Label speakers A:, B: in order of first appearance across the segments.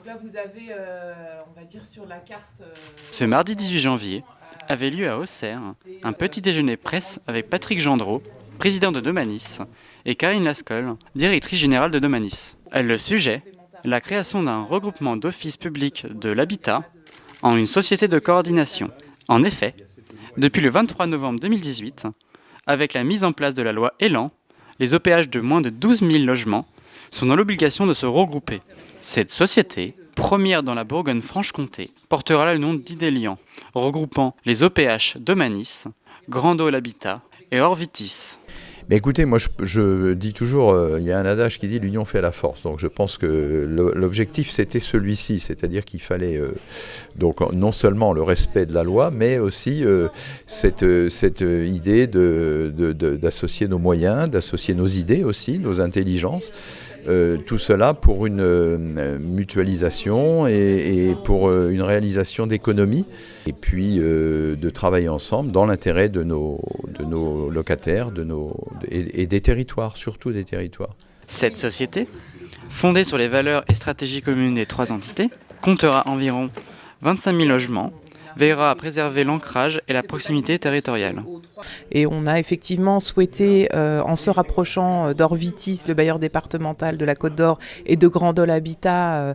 A: là, vous avez, on va dire sur la carte.
B: Ce mardi 18 janvier avait lieu à Auxerre un petit déjeuner presse avec Patrick Gendreau, président de Domanis, et Karine Lascolle, directrice générale de Domanis. Le sujet, la création d'un regroupement d'offices publics de l'habitat en une société de coordination. En effet, depuis le 23 novembre 2018, avec la mise en place de la loi Elan, les OPH de moins de 12 000 logements sont dans l'obligation de se regrouper. Cette société, première dans la Bourgogne-Franche-Comté, portera le nom d'Idélian, regroupant les OPH Domanis, Grando l'Habitat et Orvitis.
C: Mais écoutez, moi je dis toujours, il y a un adage qui dit l'union fait la force. Donc je pense que l'objectif c'était celui-ci, c'est-à-dire qu'il fallait donc non seulement le respect de la loi, mais aussi cette idée d'associer nos moyens, d'associer nos idées aussi, nos intelligences. Tout cela pour une mutualisation et pour une réalisation d'économies, et puis de travailler ensemble dans l'intérêt de nos locataires et des territoires, surtout des territoires.
B: Cette société, fondée sur les valeurs et stratégies communes des trois entités, comptera environ 25 000 logements, veillera à préserver l'ancrage et la proximité territoriale.
A: Et on a effectivement souhaité, en se rapprochant d'Orvitis, le bailleur départemental de la Côte d'Or, et de Grandol Habitat,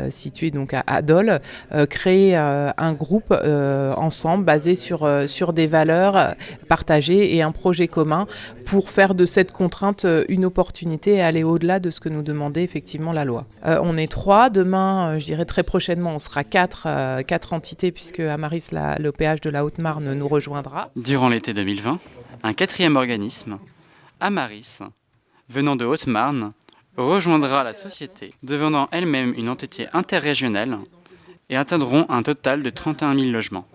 A: situé donc à Dole, créer un groupe ensemble basé sur des valeurs partagées et un projet commun pour faire de cette contrainte une opportunité et aller au-delà de ce que nous demandait effectivement la loi. On est 3, demain, je dirais très prochainement, on sera 4 entités puisque Amaris, l'OPH de la Haute-Marne, nous rejoindra.
B: Durant l'été 2020, un quatrième organisme, Amaris, venant de Haute-Marne, rejoindra la société, devenant elle-même une entité interrégionale et atteindront un total de 31 000 logements.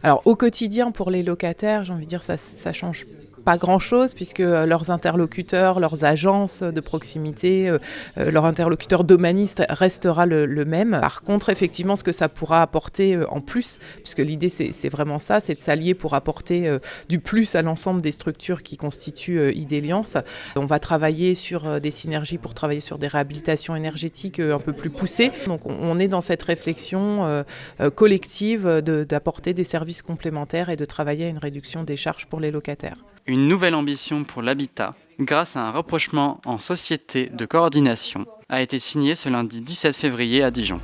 A: Alors au quotidien pour les locataires, j'ai envie de dire ça change pas grand-chose puisque leurs interlocuteurs, leurs agences de proximité, leur interlocuteur domaniste restera le même. Par contre, effectivement, ce que ça pourra apporter en plus, puisque l'idée c'est vraiment ça, c'est de s'allier pour apporter du plus à l'ensemble des structures qui constituent Idéliance. On va travailler sur des synergies pour travailler sur des réhabilitations énergétiques un peu plus poussées. Donc on est dans cette réflexion collective d'apporter des services complémentaires et de travailler à une réduction des charges pour les locataires.
B: Une nouvelle ambition pour l'habitat, grâce à un rapprochement en société de coordination, a été signée ce lundi 17 février à Dijon.